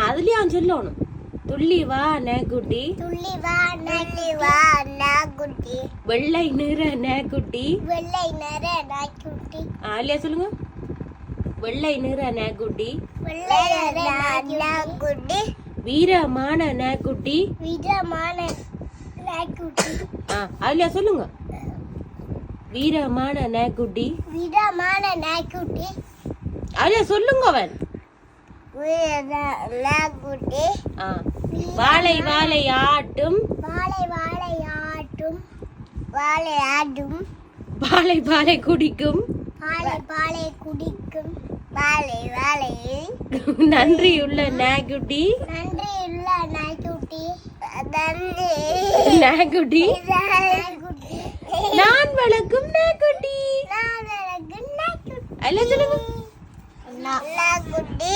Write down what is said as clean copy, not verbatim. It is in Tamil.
அதுலயும் சொல்லணும். துள்ளி வா நாய்க்குட்டி, துள்ளி வா நாய்க்குட்டி, வெள்ளை நிற நாய்க்குட்டி, வெள்ளை நிற நாய்க்குட்டி, இல்லையா சொல்லுங்க. வெள்ளை நிற நாய்க்குட்டி, வெள்ளை நிற நாய்க்குட்டி, வீரமான நாய்க்குட்டி, வீரமான நாய்க்குட்டி, அதுலயா சொல்லுங்க. வீரமான நாய்க்குட்டி, வீரமான நாய்க்குட்டி, அதுலயா சொல்லுங்க. அவன் நாய்க்குட்டி, வாழை வாழை ஆட்டும், வாழை வாழை ஆட்டும், வாழை ஆடும், பாலை பாலை குடிக்கும், பாலை பாலை குடிக்கும், வாழை வாழை நன்றியுள்ள நாய்க்குட்டி, நன்றியுள்ள நாய்க்குட்டி, நாய்க்குட்டி, நான் வளர்க்கும் நாய்க்குட்டி. அல்ல சொல்லுங்க. நாய்க்குட்டி,